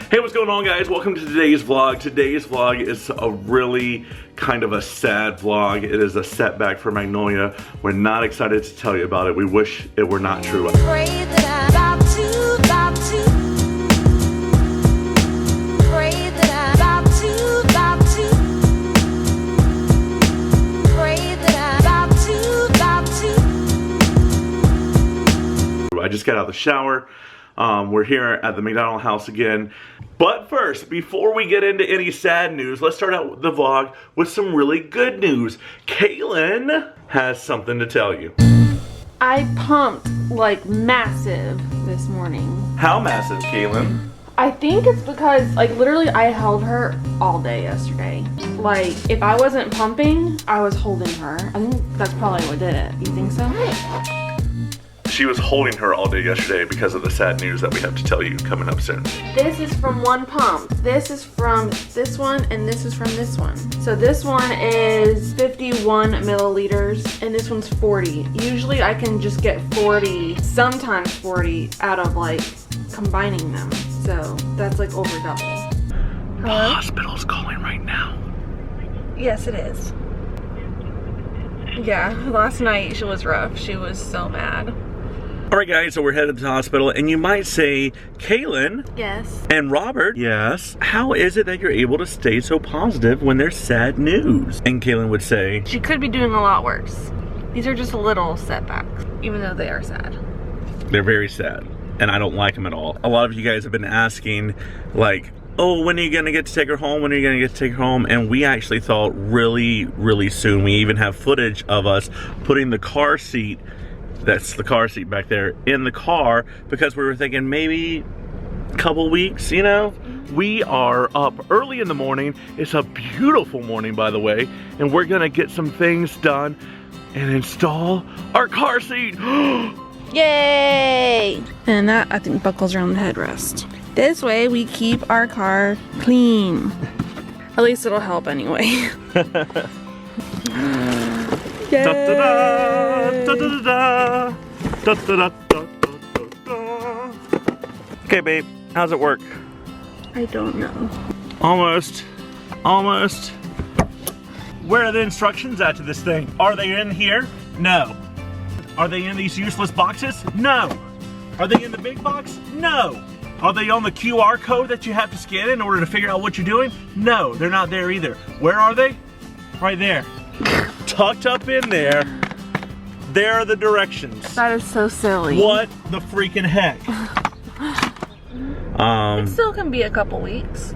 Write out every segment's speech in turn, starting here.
Hey, what's going on, guys? Welcome to today's vlog. Today's vlog is a really kind of a sad vlog. It is a setback for Magnolia. We're not excited to tell you about it. We wish it were not true. I just got out of the shower. We're here at the McDonald house again. But first, before we get into any sad news, let's start out the vlog with some really good news. Kalyn has something to tell you. I pumped like massive this morning. How massive, Kalyn? I think it's because like literally I held her all day yesterday. Like if I wasn't pumping, I was holding her. I think that's probably what did it. You think so? She was holding her all day yesterday because of the sad news that we have to tell you coming up soon. This is from one pump. This is from this one, and this is from this one. So this one is 51 milliliters, and this one's 40. Usually I can just get 40, sometimes 40, out of like combining them. So that's like over double. Hello? The hospital's calling right now. Yes, it is. Yeah, last night she was rough. She was so mad. Alright guys, so we're headed to the hospital, and you might say, Kalyn? Yes. And Robert? Yes. How is it that you're able to stay so positive when there's sad news? And Kalyn would say, she could be doing a lot worse. These are just little setbacks, even though they are sad. They're very sad, and I don't like them at all. A lot of you guys have been asking, like, oh, when are you gonna get to take her home? When are you gonna get to take her home? And we actually thought really soon. We even have footage of us putting the car seat, that's the car seat back there, in the car, because we were thinking maybe a couple weeks, you know? We are up early in the morning. It's a beautiful morning, by the way, and we're gonna get some things done and install our car seat. Yay! And that, I think, buckles around the headrest. This way we keep our car clean. At least it'll help anyway. Yay! Da, da, da, da, da, da, da, da, da. Okay, babe, how's it work? I don't know. Almost. Where are the instructions at to this thing? Are they in here? No. Are they in these useless boxes? No. Are they in the big box? No. Are they on the QR code that you have to scan in order to figure out what you're doing? No, they're not there either. Where are they? Right there. Tucked up in there. There are the directions. That is so silly. What the freaking heck? It still can be a couple weeks.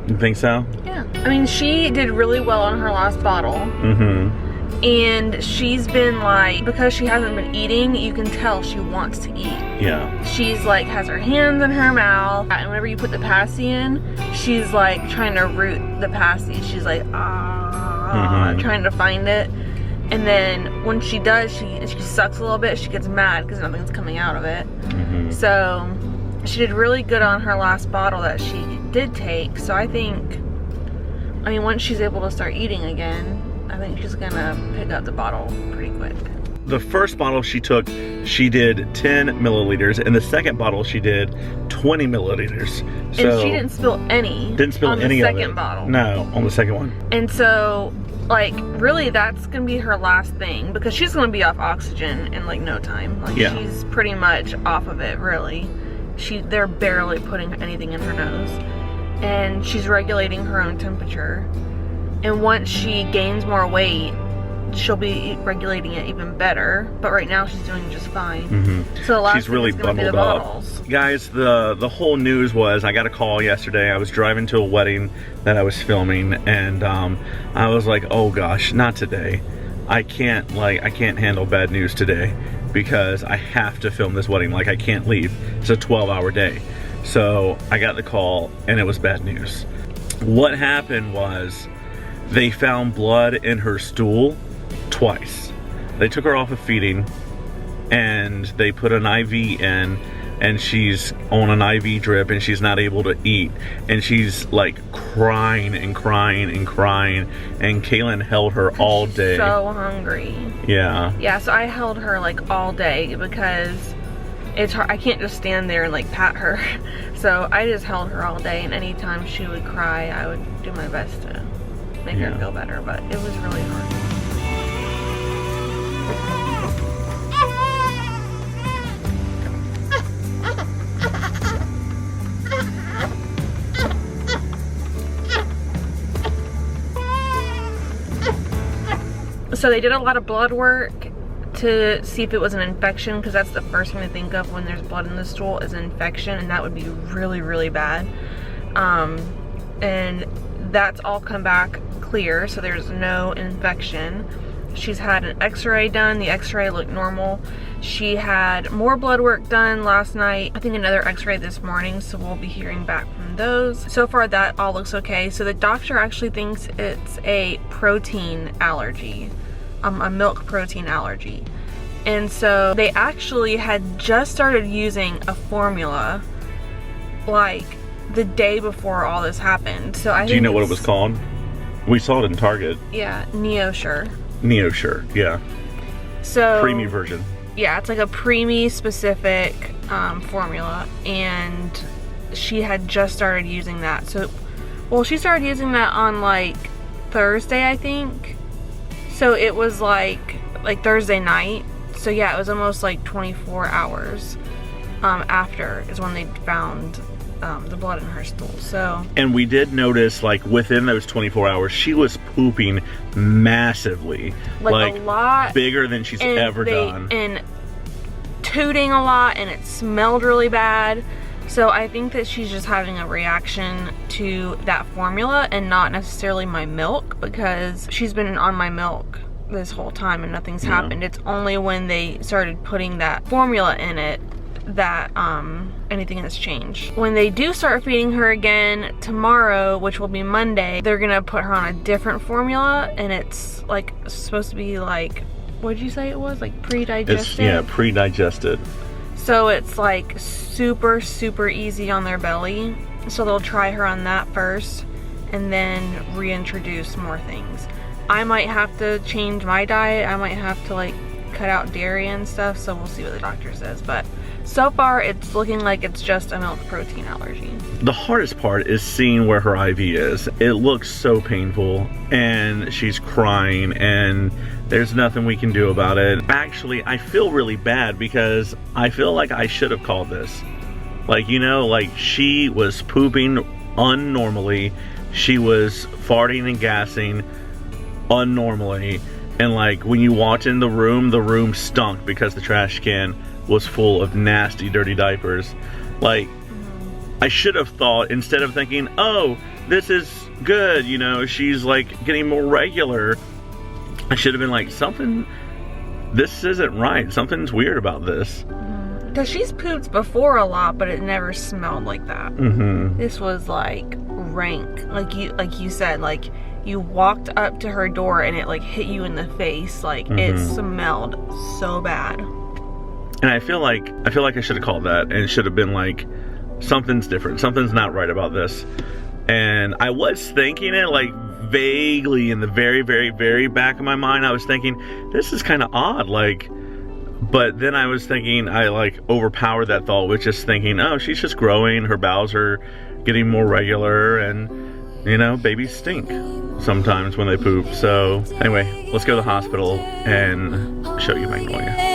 You think so? Yeah. I mean, she did really well on her last bottle. Mm-hmm. And she's been like, because she hasn't been eating, you can tell she wants to eat. Yeah. She's like, has her hands in her mouth. And whenever you put the passy in, she's like trying to root the passy. She's like, trying to find it. And then when she does, she sucks a little bit. She gets mad because nothing's coming out of it. So she did really good on her last bottle that she did take. So I think, I mean, once she's able to start eating again, I think she's gonna pick up the bottle pretty quick. The first bottle she took, she did 10 milliliters, and the second bottle she did 20 milliliters. So and she didn't spill any. Didn't spill on any the of it. second bottle. No, on the second one. And so, like, really, that's gonna be her last thing because she's gonna be off oxygen in like no time. Like, yeah. She's pretty much off of it, really. They're barely putting anything in her nose, and she's regulating her own temperature. And once she gains more weight, she'll be regulating it even better. But right now she's doing just fine. So the last she's really thing is gonna be the bundled bottles. up. Guys, the whole news was I got a call yesterday. I was driving to a wedding that I was filming, and I was like, oh gosh, not today. I can't handle bad news today because I have to film this wedding. Like, I can't leave. It's a 12-hour day. So I got the call, and it was bad news. What happened was, they found blood in her stool twice. They took her off of feeding, and they put an IV in, and she's on an IV drip, and she's not able to eat, and she's like crying and crying and crying, and Kalyn held her all day. So hungry. Yeah. Yeah, so I held her like all day because it's hard. I can't just stand there and like pat her. So I just held her all day, and anytime she would cry, I would do my best to make her feel better, but it was really hard. So they did a lot of blood work to see if it was an infection, because that's the first thing to think of when there's blood in the stool is an infection, and that would be really, really bad. And that's all come back clear, so there's no infection. She's had an x-ray done. The x-ray looked normal. She had more blood work done last night. I think another x-ray this morning, so we'll be hearing back from those. So far that all looks okay. So the doctor actually thinks it's a protein allergy, a milk protein allergy. And so they actually had just started using a formula like the day before all this happened. So I Do you know what it was called? We saw it in Target. Yeah, NeoSure. NeoSure, yeah. So Preemie version. Yeah, it's like a preemie specific formula, and she had just started using that. So, well, she started using that on like Thursday, I think. So it was like Thursday night. So yeah, it was almost like 24 hours after is when they found the blood in her stool. So, and we did notice, like, within those 24 hours, she was pooping massively, like a lot bigger than she's ever done, and tooting a lot, and it smelled really bad. So I think that she's just having a reaction to that formula and not necessarily my milk, because she's been on my milk this whole time and nothing's happened. It's only when they started putting that formula in it that anything has changed. When they do start feeding her again tomorrow, which will be Monday, they're gonna put her on a different formula, and it's like supposed to be like, what did you say it was? Like pre-digested? Yeah, pre-digested. So it's like super, super easy on their belly. So they'll try her on that first and then reintroduce more things. I might have to change my diet. I might have to like cut out dairy and stuff. So we'll see what the doctor says. But so far it's looking like it's just a milk protein allergy. The hardest part is seeing where her IV is. It looks so painful, and she's crying, and there's nothing we can do about it. Actually, I feel really bad because I feel like I should have called this. Like, you know, like she was pooping unnormally. She was farting and gassing unnormally. And like when you walked in the room stunk because the trash can was full of nasty, dirty diapers. Like, I should have thought, instead of thinking, oh, this is good, you know, she's like getting more regular, I should have been like, this isn't right. Something's weird about this. Because she's pooped before a lot, but it never smelled like that. This was like rank. Like you said, like you walked up to her door and it like hit you in the face. Like it smelled so bad. And I feel like I should have called that and should have been like, something's different. Something's not right about this. And I was thinking it like vaguely in the very, very, very back of my mind. I was thinking, this is kind of odd. Like, but then I was thinking, I like overpowered that thought with just thinking, oh, she's just growing. Her bowels are getting more regular, and you know, babies stink sometimes when they poop. So anyway, let's go to the hospital and show you Magnolia.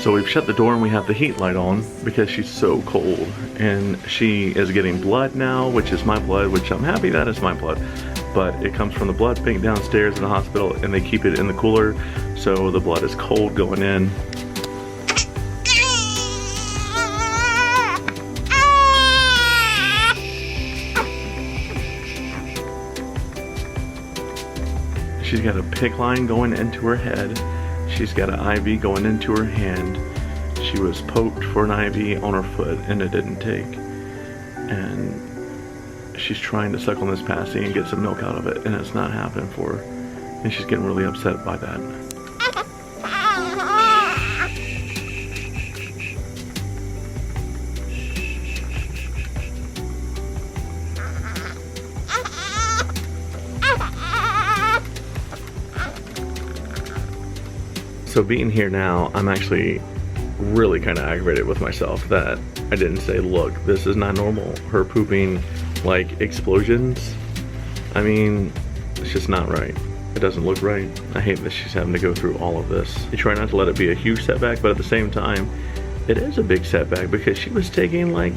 So we've shut the door and we have the heat light on because she's so cold, and she is getting blood now, which is my blood, which I'm happy that is my blood, but it comes from the blood bank downstairs in the hospital, and they keep it in the cooler, so the blood is cold going in. She's got a PICC line going into her head. She's got an IV going into her hand. She was poked for an IV on her foot and it didn't take. and she's trying to suck on this passy and get some milk out of it, and it's not happening for her, and she's getting really upset by that. So being here now, I'm actually really kind of aggravated with myself that I didn't say, look, this is not normal. Her pooping like explosions. I mean, it's just not right. It doesn't look right. I hate that she's having to go through all of this. You try not to let it be a huge setback, but at the same time, it is a big setback because she was taking like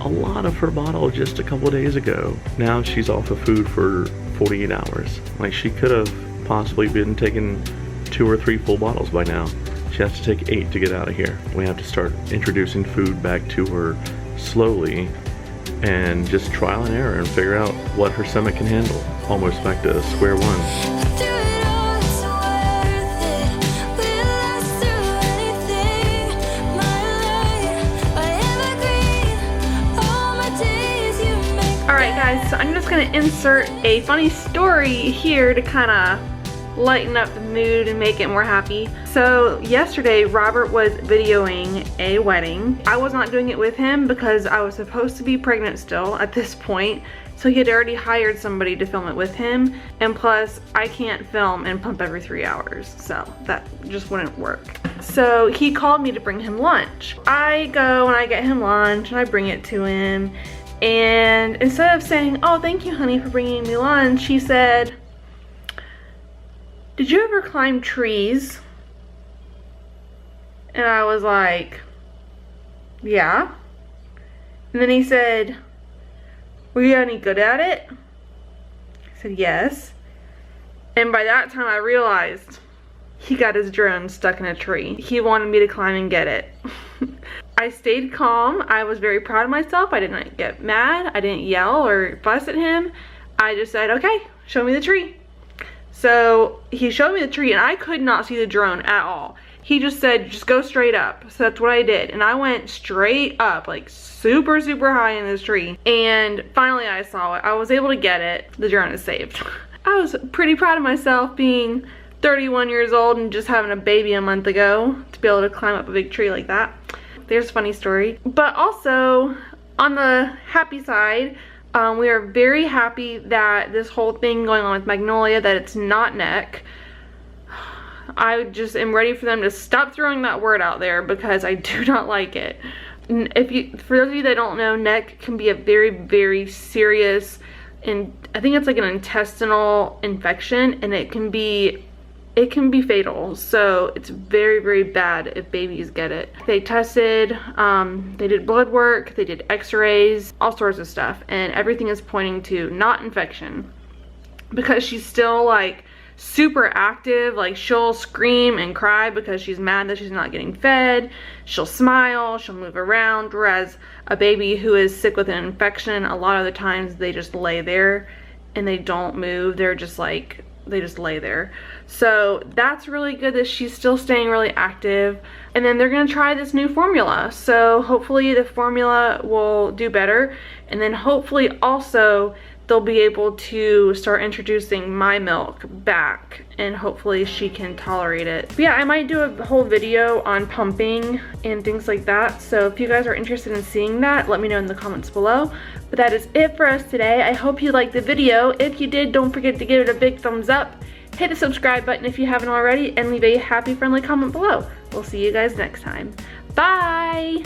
a lot of her bottle just a couple days ago. Now she's off of food for 48 hours. Like, she could have possibly been taking 2 or 3 full bottles by now. She has to take 8 to get out of here. We have to start introducing food back to her slowly and just trial and error and figure out what her stomach can handle. Almost back to square one. Alright guys, so I'm just going to insert a funny story here to kind of lighten up the mood and make it more happy. So yesterday Robert was videoing a wedding. I was not doing it with him because I was supposed to be pregnant still at this point, so he had already hired somebody to film it with him, and plus I can't film and pump every 3 hours, so that just wouldn't work. So he called me to bring him lunch. I go and I get him lunch and I bring it to him, and instead of saying, "Oh, thank you honey for bringing me lunch," he said, "Did you ever climb trees?" And I was like, "Yeah." And then he said, "Were you any good at it?" I said, "Yes." And by that time I realized he got his drone stuck in a tree. He wanted me to climb and get it. I stayed calm. I was very proud of myself. I didn't get mad. I didn't yell or fuss at him. I just said, "Okay, show me the tree." So he showed me the tree and I could not see the drone at all. He just said, "Just go straight up." So that's what I did. And I went straight up, like super, super high in this tree. And finally I saw it. I was able to get it. The drone is saved. I was pretty proud of myself being 31 years old and just having a baby a month ago to be able to climb up a big tree like that. There's a funny story. But also on the happy side, we are very happy that this whole thing going on with Magnolia, that it's not neck. I just am ready for them to stop throwing that word out there because I do not like it. For those of you that don't know, neck can be a very, very serious, and I think it's like an intestinal infection, and it can be fatal. So it's very, very bad if babies get it. They tested, they did blood work, they did x-rays, all sorts of stuff, and everything is pointing to not infection. Because she's still like super active, like she'll scream and cry because she's mad that she's not getting fed. She'll smile, she'll move around, whereas a baby who is sick with an infection, a lot of the times they just lay there and they don't move. They're just like, they just lay there. So that's really good that she's still staying really active. And then they're gonna try this new formula. So hopefully the formula will do better. And then hopefully also they'll be able to start introducing my milk back, and hopefully she can tolerate it. But yeah, I might do a whole video on pumping and things like that. So if you guys are interested in seeing that, let me know in the comments below. But that is it for us today. I hope you liked the video. If you did, don't forget to give it a big thumbs up. Hit the subscribe button if you haven't already, and leave a happy, friendly comment below. We'll see you guys next time. Bye!